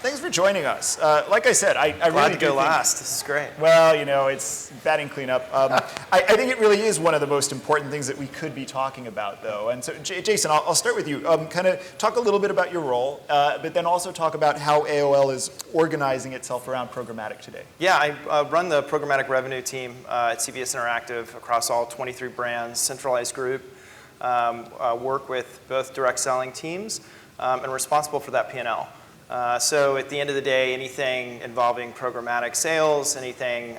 Thanks for joining us. Like I said, I Glad really to do go think, last. This is great. well, it's batting cleanup. I think it really is one of the most important things that we could be talking about, though. And so, Jason, I'll start with you. Kind of talk a little bit about your role, but then also talk about how AOL is organizing itself around programmatic today. Yeah, I run the programmatic revenue team at CBS Interactive across all 23 brands, centralized group, work with both direct selling teams, and responsible for that P&L. So at the end of the day, anything involving programmatic sales, anything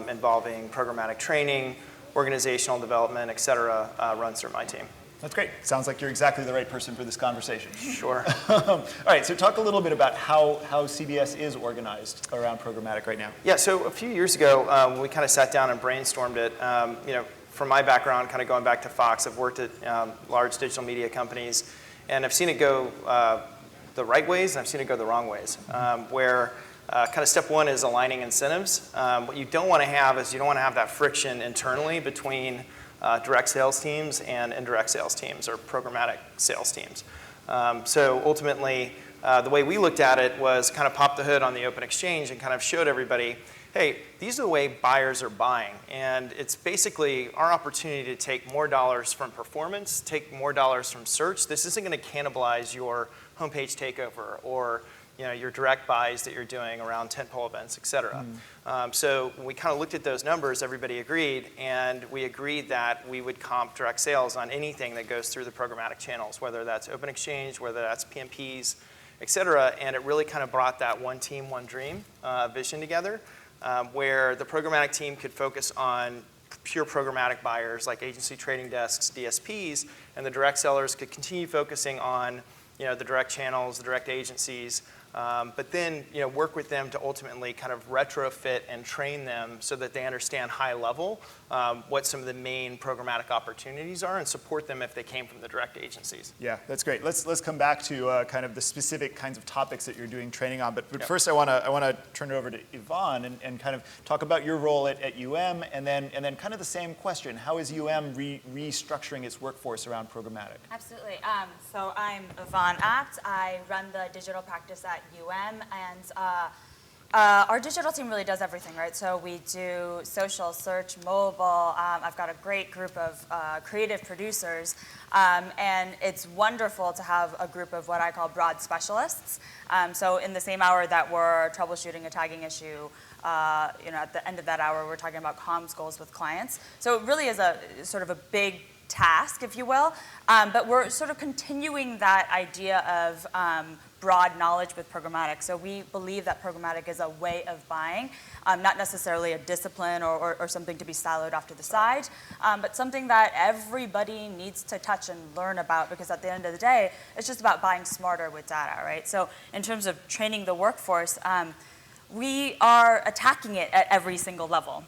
involving programmatic training, organizational development, et cetera, runs through my team. That's great. Sounds like you're exactly the right person for this conversation. Sure. All right, so talk a little bit about how CBS is organized around programmatic right now. Yeah, so a few years ago, we kind of sat down and brainstormed it. From my background, kind of going back to Fox, I've worked at large digital media companies, and I've seen it go the right ways, and I've seen it go the wrong ways, where kind of step one is aligning incentives. What you don't want to have is you don't want to have that friction internally between direct sales teams and indirect sales teams or programmatic sales teams. So ultimately, the way we looked at it was kind of pop the hood on the open exchange and kind of showed everybody, hey, these are the way buyers are buying. And it's basically our opportunity to take more dollars from performance, take more dollars from search. This isn't going to cannibalize your homepage takeover or your direct buys that you're doing around tentpole events, et cetera. So when we kind of looked at those numbers, everybody agreed, and we agreed that we would comp direct sales on anything that goes through the programmatic channels, whether that's open exchange, whether that's PMPs, et cetera. And it really kind of brought that one team, one dream vision together, where the programmatic team could focus on pure programmatic buyers like agency trading desks, DSPs, and the direct sellers could continue focusing on the direct channels, the direct agencies, but then work with them to ultimately kind of retrofit and train them so that they understand high level what some of the main programmatic opportunities are and support them if they came from the direct agencies. Yeah, that's great. Let's come back to kind of the specific kinds of topics that you're doing training on. But Yep. First, I want to turn it over to Yvonne and kind of talk about your role at UM, and then kind of the same question: how is UM restructuring its workforce around programmatic? Absolutely. So I'm Yvonne Apt. I run the digital practice at UM, and our digital team really does everything, right? So we do social, search, mobile. I've got a great group of creative producers, and it's wonderful to have a group of what I call broad specialists. So in the same hour that we're troubleshooting a tagging issue, at the end of that hour, we're talking about comms goals with clients. So it really is a sort of a big task, if you will, but we're sort of continuing that idea of broad knowledge with programmatic. So we believe that programmatic is a way of buying, not necessarily a discipline or something to be siloed off to the side, but something that everybody needs to touch and learn about, because at the end of the day, it's just about buying smarter with data, right? So in terms of training the workforce, we are attacking it at every single level.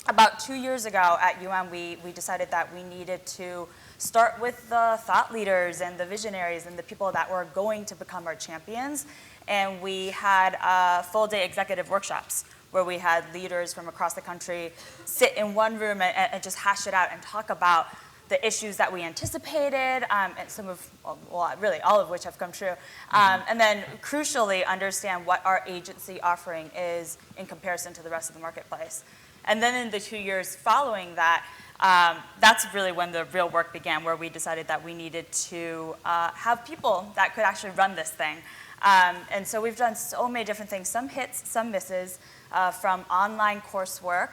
About 2 years ago at UM, we decided that we needed to start with the thought leaders and the visionaries and the people that were going to become our champions. And we had full-day executive workshops where we had leaders from across the country sit in one room and just hash it out and talk about the issues that we anticipated, and some of, well, really all of which have come true. And then crucially, understand what our agency offering is in comparison to the rest of the marketplace. And then in the 2 years following that, that's really when the real work began, where we decided that we needed to have people that could actually run this thing. And so we've done so many different things, some hits, some misses, from online coursework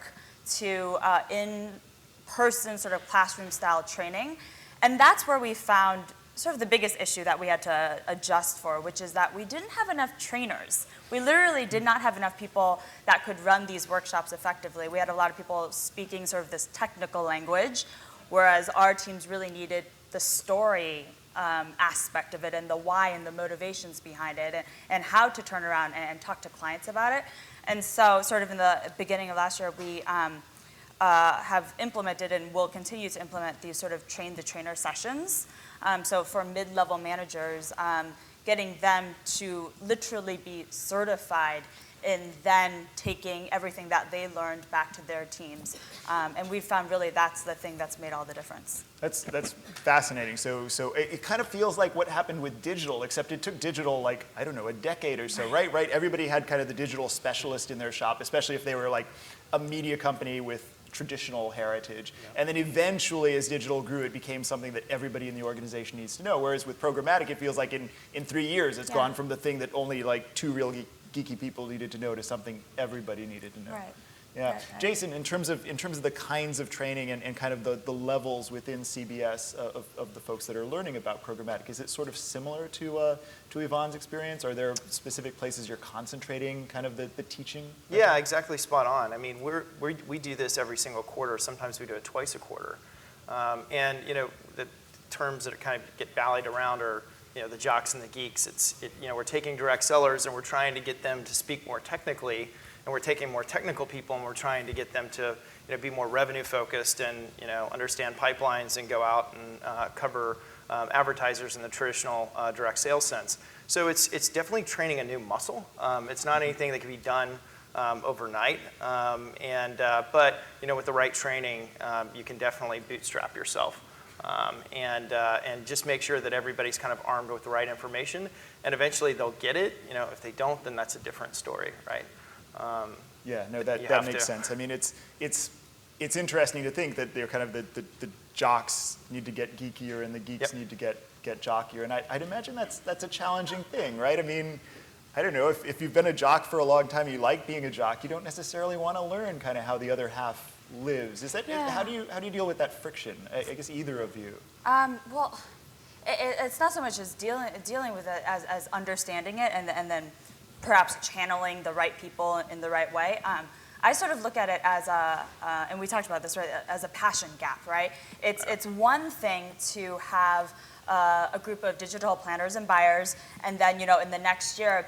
to in-person sort of classroom-style training. And that's where we found sort of the biggest issue that we had to adjust for, which is that we didn't have enough trainers. We literally did not have enough people that could run these workshops effectively. We had a lot of people speaking sort of this technical language, whereas our teams really needed the story aspect of it and the why and the motivations behind it and how to turn around and talk to clients about it. And so sort of in the beginning of last year, we have implemented and will continue to implement these sort of train-the-trainer sessions. So for mid-level managers, getting them to literally be certified in then taking everything that they learned back to their teams. And we've found really that's the thing that's made all the difference. That's fascinating. So it kind of feels like what happened with digital, except it took digital like, I don't know, a decade or so, right? Everybody had kind of the digital specialist in their shop, especially if they were like a media company with traditional heritage. Yeah. And then eventually, as digital grew, it became something that everybody in the organization needs to know. Whereas with programmatic, it feels like in 3 years, it's gone from the thing that only like 2 real geeky people needed to know to something everybody needed to know. Right. Yeah. Right. Jason, in terms of the kinds of training and kind of the levels within CBS of the folks that are learning about programmatic, is it sort of similar to Yvonne's experience? Are there specific places you're concentrating kind of the teaching? Yeah, exactly, spot on. I mean, we do this every single quarter. Sometimes we do it twice a quarter. And the terms that kind of get ballied around are the jocks and the geeks. We're taking direct sellers and we're trying to get them to speak more technically. And we're taking more technical people and we're trying to get them to be more revenue focused and understand pipelines and go out and cover advertisers in the traditional direct sales sense. So it's definitely training a new muscle. It's not anything that can be done overnight. But with the right training, you can definitely bootstrap yourself. And just make sure that everybody's kind of armed with the right information. And eventually they'll get it. If they don't, then that's a different story, right? Yeah, no, that makes sense. I mean, it's interesting to think that they're kind of the jocks need to get geekier and the geeks need to get jockier. And I'd imagine that's a challenging thing, right? I mean, I don't know, if you've been a jock for a long time, you like being a jock, you don't necessarily want to learn kind of how the other half lives. How do you deal with that friction? I guess either of you. Well, it's not so much as dealing with it as understanding it and then perhaps channeling the right people in the right way. I sort of look at it as and we talked about this, right, as a passion gap, right? It's one thing to have a group of digital planners and buyers, and then in the next year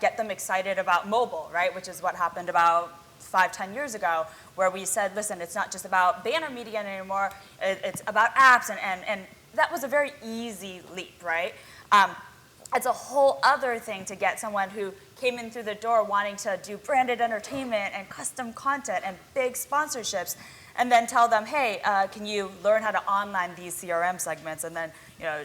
get them excited about mobile, right? Which is what happened about 5-10 years ago, where we said, listen, it's not just about banner media anymore, it's about apps, and that was a very easy leap, right? It's a whole other thing to get someone who came in through the door wanting to do branded entertainment and custom content and big sponsorships, and then tell them, hey, can you learn how to online these CRM segments and then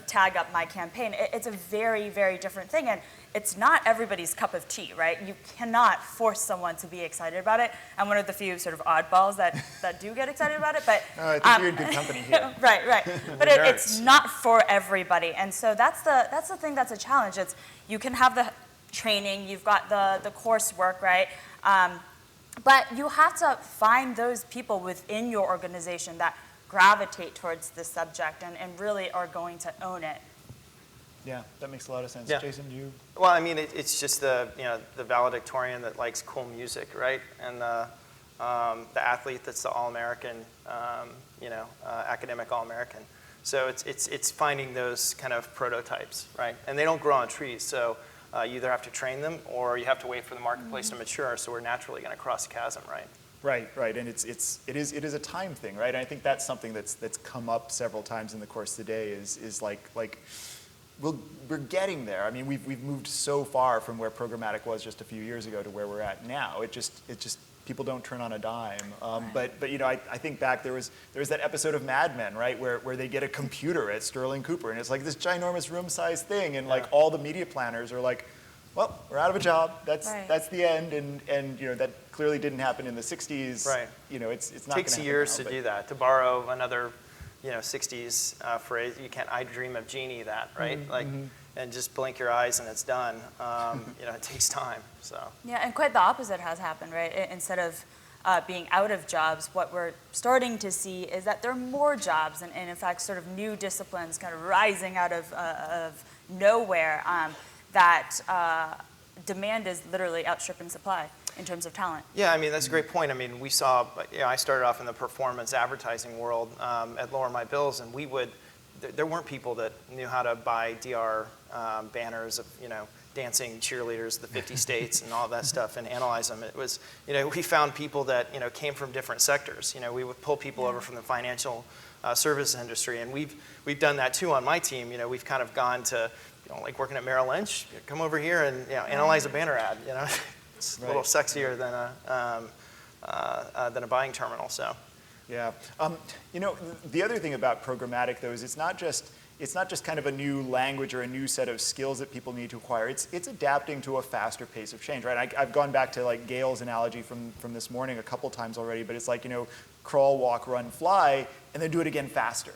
tag up my campaign? It's a very, very different thing, and it's not everybody's cup of tea, right? You cannot force someone to be excited about it. I'm one of the few sort of oddballs that do get excited about it, but I think you're in good company here. Right. But it's not for everybody, and so that's the thing that's a challenge. It's you can have the training, you've got the coursework, right? But you have to find those people within your organization that gravitate towards this subject and really are going to own it. Yeah, that makes a lot of sense. Yeah. Jason, do you? Well, I mean, it's just the valedictorian that likes cool music, right? And the athlete that's the All-American, academic All-American. So it's finding those kind of prototypes, right? And they don't grow on trees, so you either have to train them or you have to wait for the marketplace to mature. So we're naturally going to cross the chasm, right? Right, and it is a time thing, right? And I think that's something that's come up several times in the course today. Is like we're getting there. I mean, we've moved so far from where programmatic was just a few years ago to where we're at now. It just people don't turn on a dime. But I think back there was that episode of Mad Men, right, where they get a computer at Sterling Cooper, and it's like this ginormous room-sized thing, and like all the media planners are like, well, we're out of a job. That's the end, and that clearly didn't happen in the 60s. Right. It's not. It takes years to do that. To borrow another 60s phrase, you can't I dream of Jeannie that, right? And just blink your eyes and it's done. It takes time. So. Yeah, and quite the opposite has happened, right? Instead of being out of jobs, what we're starting to see is that there are more jobs, and in fact, sort of new disciplines kind of rising out of nowhere. That demand is literally outstripping supply in terms of talent. Yeah, I mean, that's a great point. I mean, we saw, I started off in the performance advertising world at Lower My Bills, and there weren't people that knew how to buy DR banners of, dancing cheerleaders, the 50 states and all that stuff and analyze them. It was, we found people that, came from different sectors. We would pull people over from the financial service industry, and we've done that too on my team. We've kind of gone to, like working at Merrill Lynch, come over here and analyze a banner ad. It's Right. a little sexier than a buying terminal. So. Yeah. You know, the other thing about programmatic, though, is it's not just kind of a new language or a new set of skills that people need to acquire. It's adapting to a faster pace of change, right? I've gone back to like Gail's analogy from this morning a couple times already, but it's like, you know, crawl, walk, run, fly, and then do it again faster.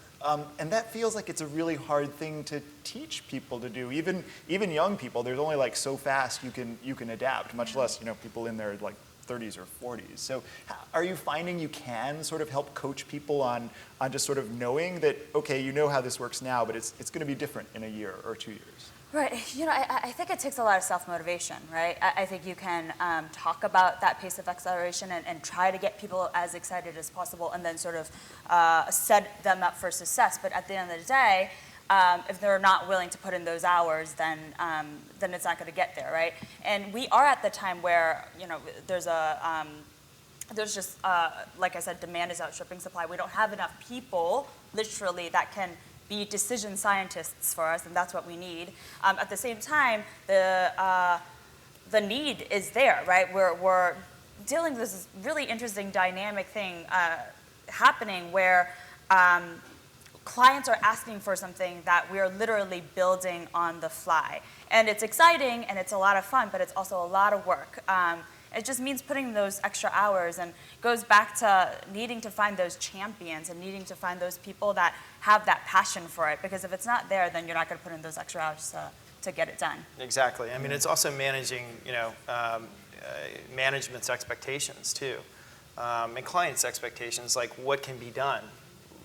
And that feels like it's a really hard thing to teach people to do. Even young people, there's only like so fast you can adapt, much less, you know, people in their like 30s or 40s. So are you finding you can sort of help coach people on just sort of knowing that, okay, you know how this works now, but it's going to be different in a year or 2 years? Right. You know, I think it takes a lot of self-motivation, right? I think you can talk about that pace of acceleration and try to get people as excited as possible and then sort of set them up for success. But at the end of the day, if they're not willing to put in those hours, then it's not going to get there, right? And we are at the time where, you know, there's just, like I said, demand is outstripping supply. We don't have enough people, literally, that can be decision scientists for us, and that's what we need. At the same time, the need is there, right? We're dealing with this really interesting dynamic thing happening where clients are asking for something that we're literally building on the fly. And it's exciting and it's a lot of fun, but it's also a lot of work. It just means putting those extra hours and goes back to needing to find those champions and needing to find those people that have that passion for it. Because if it's not there, then you're not going to put in those extra hours to get it done. Exactly. I mean, it's also managing, you know, management's expectations too, and clients' expectations, like what can be done.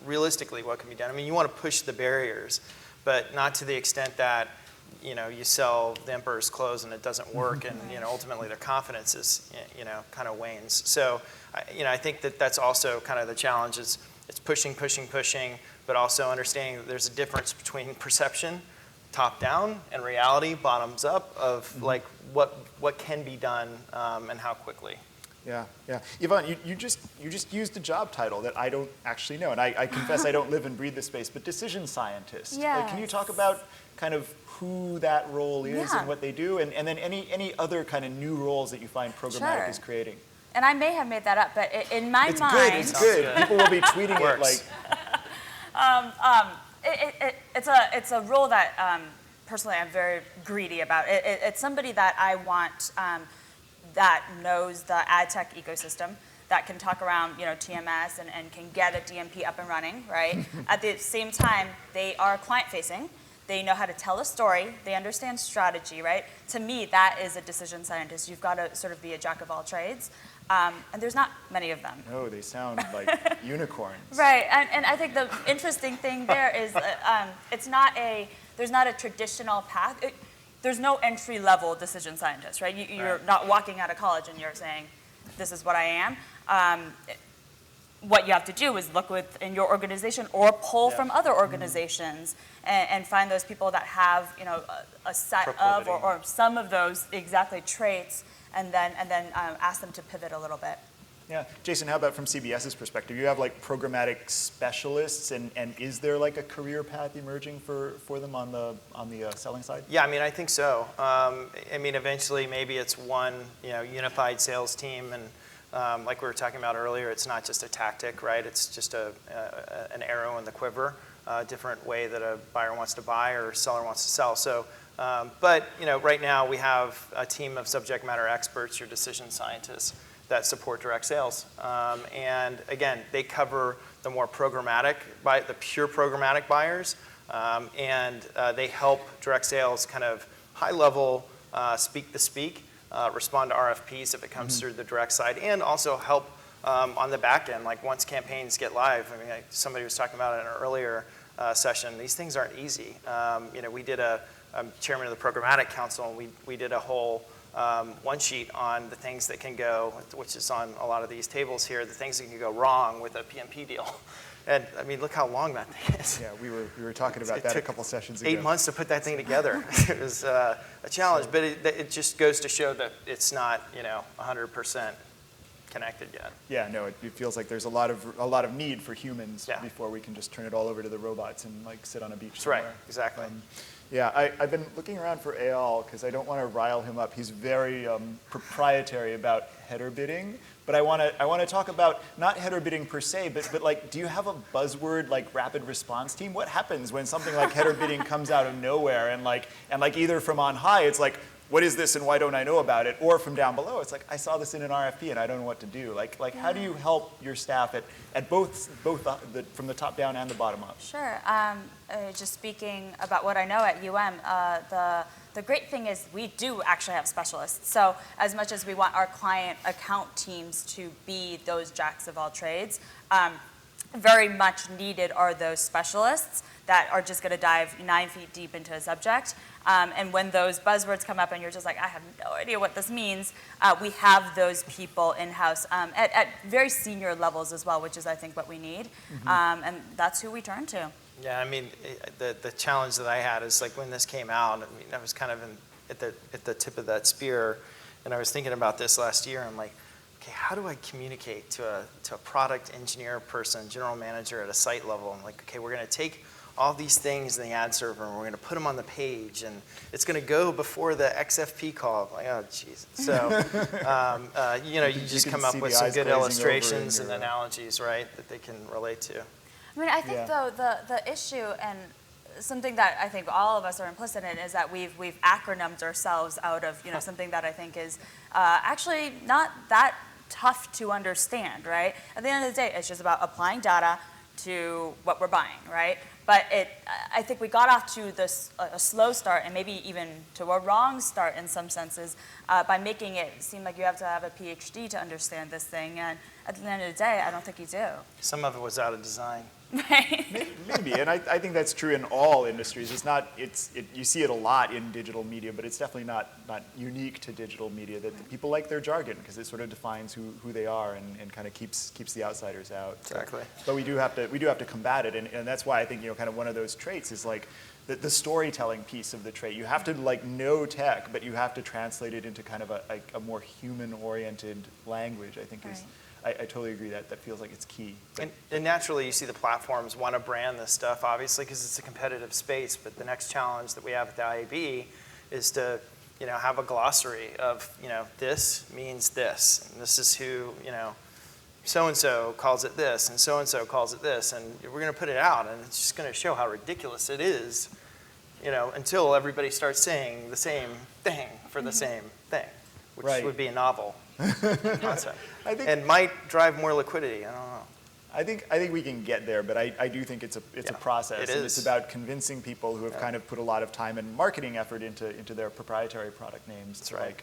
Realistically, what can be done. I mean, you want to push the barriers, but not to the extent that, you know, you sell the emperor's clothes and it doesn't work, and you know, ultimately their confidence is, you know, kind of wanes. So, you know, I think that's also kind of the challenge. It's pushing, but also understanding that there's a difference between perception, top down, and reality, bottoms up, of like what can be done and how quickly. Yeah, yeah. Yvonne, you just used a job title that I don't actually know, and I confess I don't live and breathe this space, but decision scientist. Yes. Like, can you talk about kind of who that role is and what they do, and then any other kind of new roles that you find programmatic is creating? And I may have made that up, but in my mind... It's good. People will be tweeting it like... It's a role that personally I'm very greedy about. It's somebody that I want that knows the ad tech ecosystem, that can talk around, you know, TMS and can get a DMP up and running, right? At the same time, they are client-facing. They know how to tell a story. They understand strategy, right? To me, that is a decision scientist. You've got to sort of be a jack of all trades. And there's not many of them. Oh, they sound like unicorns. Right, and I think the interesting thing there is there's not a traditional path. There's no entry-level decision scientist, right? You're not walking out of college and you're saying, this is what I am. What you have to do is look within your organization or pull from other organizations and find those people that have, you know, a set of or some of those exactly traits, and then ask them to pivot a little bit. Yeah. Jason, how about from CBS's perspective? You have like programmatic specialists, and is there like a career path emerging for them on the selling side? Yeah, I mean, I think so. I mean, eventually maybe it's one, you know, unified sales team, and like we were talking about earlier, it's not just a tactic, right? It's just an arrow in the quiver, a different way that a buyer wants to buy or a seller wants to sell. So, but you know, right now we have a team of subject matter experts, your decision scientists, that support direct sales. And again, they cover the more programmatic, the pure programmatic buyers, and they help direct sales kind of high level speak the speak, respond to RFPs if it comes through the direct side, and also help on the back end, like once campaigns get live. I mean, like somebody was talking about it in an earlier session. These things aren't easy. You know, we did I'm chairman of the Programmatic Council, and we did a whole one sheet on the things that can go, which is on a lot of these tables here, the things that can go wrong with a PMP deal. And I mean, look how long that thing is. Yeah, we were talking about that a couple sessions ago. 8 months to put that thing together. It was a challenge, but it just goes to show that it's not, you know, 100% connected yet. Yeah, no, it feels like there's a lot of need for humans Yeah. before we can just turn it all over to the robots and like sit on a beach That's somewhere. right, exactly. Yeah, I've been looking around for Eyal because I don't want to rile him up. He's very proprietary about header bidding, but I want to talk about not header bidding per se, but like, do you have a buzzword like rapid response team? What happens when something like header bidding comes out of nowhere and like either from on high it's like, what is this and why don't I know about it? Or from down below, it's like, I saw this in an RFP and I don't know what to do. Like how do you help your staff at both from the top down and the bottom up? Sure. Just speaking about what I know at the great thing is we do actually have specialists. So as much as we want our client account teams to be those jacks of all trades, very much needed are those specialists that are just going to dive 9 feet deep into a subject. And when those buzzwords come up and you're just like, I have no idea what this means, we have those people in-house at very senior levels as well, which is, I think, what we need. And that's who we turn to. Yeah, I mean, the challenge that I had is like when this came out, I mean, I was kind of at the tip of that spear, and I was thinking about this last year. I'm like, okay, how do I communicate to a product engineer person, general manager at a site level? I'm like, okay, we're going to take all these things in the ad server and we're going to put them on the page and it's going to go before the XFP call. I'm like, oh, jeez. So, you just come up with some good illustrations and analogies, right, that they can relate to. I mean, I think though the issue and something that I think all of us are implicit in is that we've acronymed ourselves out of something that I think is actually not that tough to understand, right? At the end of the day, it's just about applying data to what we're buying, right? But I think we got off to a slow start and maybe even to a wrong start in some senses by making it seem like you have to have a PhD to understand this thing. And at the end of the day, I don't think you do. Some of it was out of design. Right. Maybe, and I think that's true in all industries. It's not. You see it a lot in digital media, but it's definitely not unique to digital media. That people like their jargon because it sort of defines who they are and kind of keeps the outsiders out. Exactly. So, but we do have to combat it, and that's why I think kind of one of those traits is like the storytelling piece of the trait. You have to like know tech, but you have to translate it into kind of a more human-oriented language. I think is. I totally agree that feels like it's key. And naturally, you see the platforms want to brand this stuff, obviously, because it's a competitive space. But the next challenge that we have at the IAB is to, have a glossary of, this means this, and this is who, so-and-so calls it this, and so-and-so calls it this, and we're going to put it out, and it's just going to show how ridiculous it is, until everybody starts saying the same thing for the same thing, which would be a novel concept. And might drive more liquidity. I don't know. I think we can get there, but I do think it's a process. It is. And it's about convincing people who have kind of put a lot of time and marketing effort into their proprietary product names. That's right.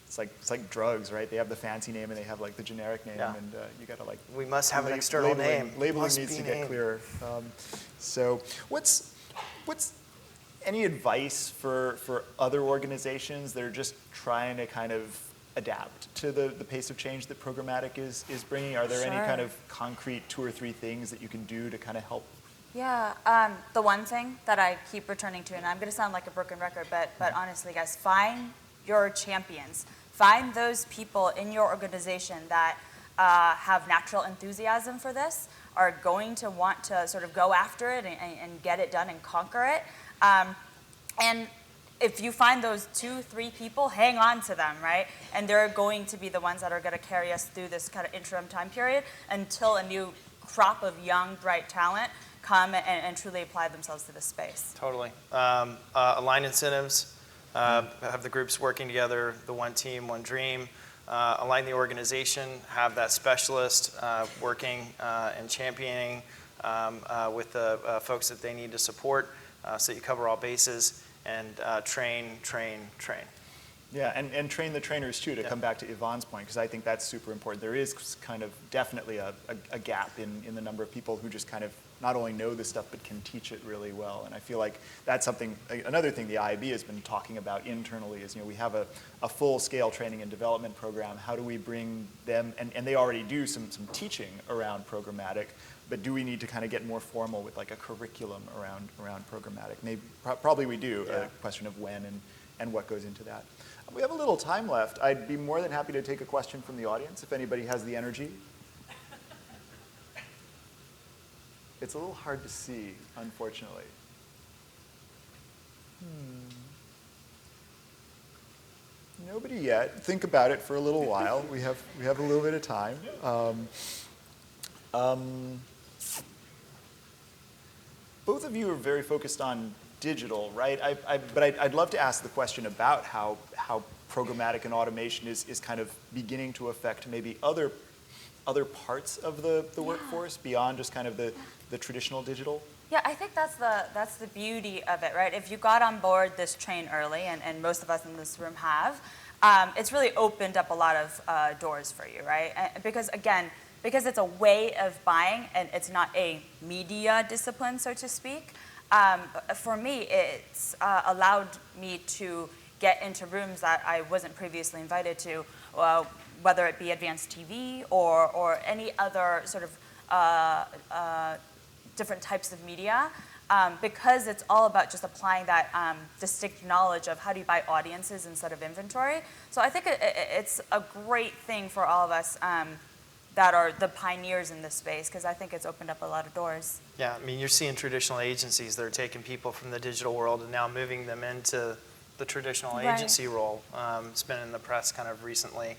It's like drugs, right? They have the fancy name and they have like the generic name, and you got to like. We must have an external name. Labeling needs to get clearer. So what's any advice for other organizations that are just trying to kind of adapt to the pace of change that programmatic is bringing? Are there any kind of concrete 2 or 3 things that you can do to kind of help? Yeah, the one thing that I keep returning to, and I'm going to sound like a broken record, but honestly, guys, find your champions. Find those people in your organization that have natural enthusiasm for this, are going to want to sort of go after it and get it done and conquer it. And if you find those 2, 3 people, hang on to them, right? And they're going to be the ones that are going to carry us through this kind of interim time period until a new crop of young, bright talent come and truly apply themselves to this space. Totally. Align incentives, have the groups working together, the one team, one dream. Align the organization, have that specialist working and championing with the folks that they need to support so you cover all bases. And train. Yeah, and train the trainers too, to come back to Yvonne's point, because I think that's super important. There is kind of definitely a gap in the number of people who just kind of not only know this stuff, but can teach it really well. And I feel like that's something, another thing the IAB has been talking about internally is, we have a full-scale training and development program. How do we bring them, and they already do some teaching around programmatic, but do we need to kind of get more formal with like a curriculum around programmatic? Maybe, probably we do. A question of when and what goes into that. We have a little time left. I'd be more than happy to take a question from the audience if anybody has the energy. It's a little hard to see, unfortunately. Nobody yet. Think about it for a little while. We have a little bit of time. Both of you are very focused on digital, right? But I'd love to ask the question about how programmatic and automation is kind of beginning to affect maybe other parts of the workforce beyond just kind of the traditional digital. Yeah, I think that's the beauty of it, right? If you got on board this train early, and most of us in this room have, it's really opened up a lot of doors for you, right? Because again, because it's a way of buying and it's not a media discipline, so to speak, for me, it's allowed me to get into rooms that I wasn't previously invited to, whether it be advanced TV or any other sort of different types of media, because it's all about just applying that distinct knowledge of how do you buy audiences instead of inventory. So I think it's a great thing for all of us that are the pioneers in this space, because I think it's opened up a lot of doors. Yeah, I mean, you're seeing traditional agencies that are taking people from the digital world and now moving them into the traditional agency role. It's been in the press kind of recently.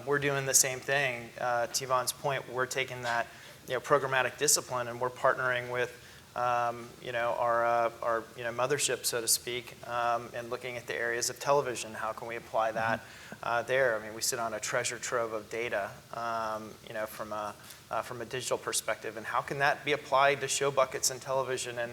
We're doing the same thing. To Yvonne's point, we're taking that programmatic discipline and we're partnering with our mothership, so to speak, and looking at the areas of television. How can we apply that there? I mean, we sit on a treasure trove of data, from a digital perspective, and how can that be applied to show buckets in television and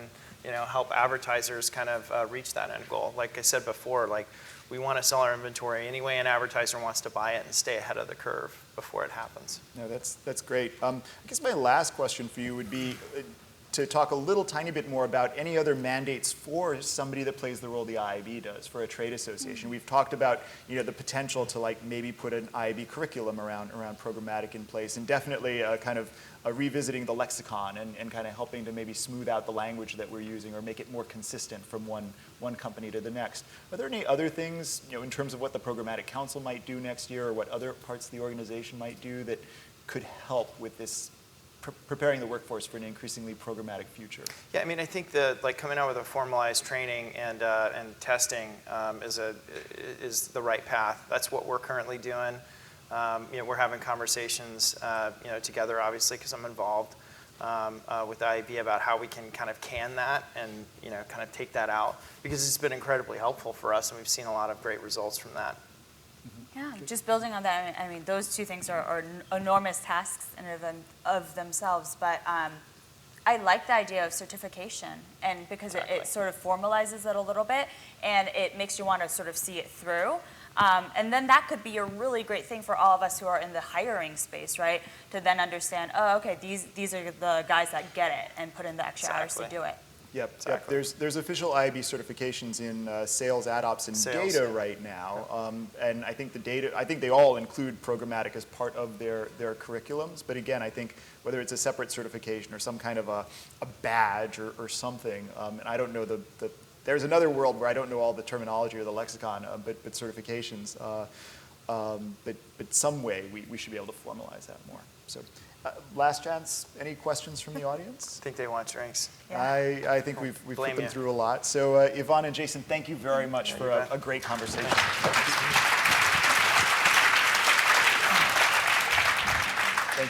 help advertisers kind of reach that end goal? Like I said before, like we want to sell our inventory any way an advertiser wants to buy it and stay ahead of the curve before it happens. No, that's great. I guess my last question for you would be to talk a little tiny bit more about any other mandates for somebody that plays the role the IAB does, for a trade association. We've talked about the potential to like maybe put an IAB curriculum around programmatic in place, and definitely kind of revisiting the lexicon and kind of helping to maybe smooth out the language that we're using or make it more consistent from one company to the next. Are there any other things in terms of what the Programmatic Council might do next year, or what other parts of the organization might do that could help with this preparing the workforce for an increasingly programmatic future? Yeah, I mean, I think that like coming out with a formalized training and testing is the right path. That's what we're currently doing. We're having conversations, together, obviously, because I'm involved with the IAB about how we can kind of can that and kind of take that out, because it's been incredibly helpful for us, and we've seen a lot of great results from that. Yeah, just building on that, I mean, those two things are enormous tasks in and of themselves, but I like the idea of certification, and because it sort of formalizes it a little bit, and it makes you want to sort of see it through. And then that could be a really great thing for all of us who are in the hiring space, right? To then understand, oh, okay, these are the guys that get it and put in the extra hours to do it. Yep, Exactly. yep. There's official IAB certifications in sales, ad ops, and Sales, data right now, and I think they all include programmatic as part of their curriculums. But again, I think whether it's a separate certification or some kind of a badge or something, and I don't know there's another world where I don't know all the terminology or the lexicon, but certifications. But some way we should be able to formalize that more. So. Last chance, any questions from the audience? I think they want drinks. Yeah. I think we've put them through a lot. So Yvonne and Jason, thank you very much for a great conversation.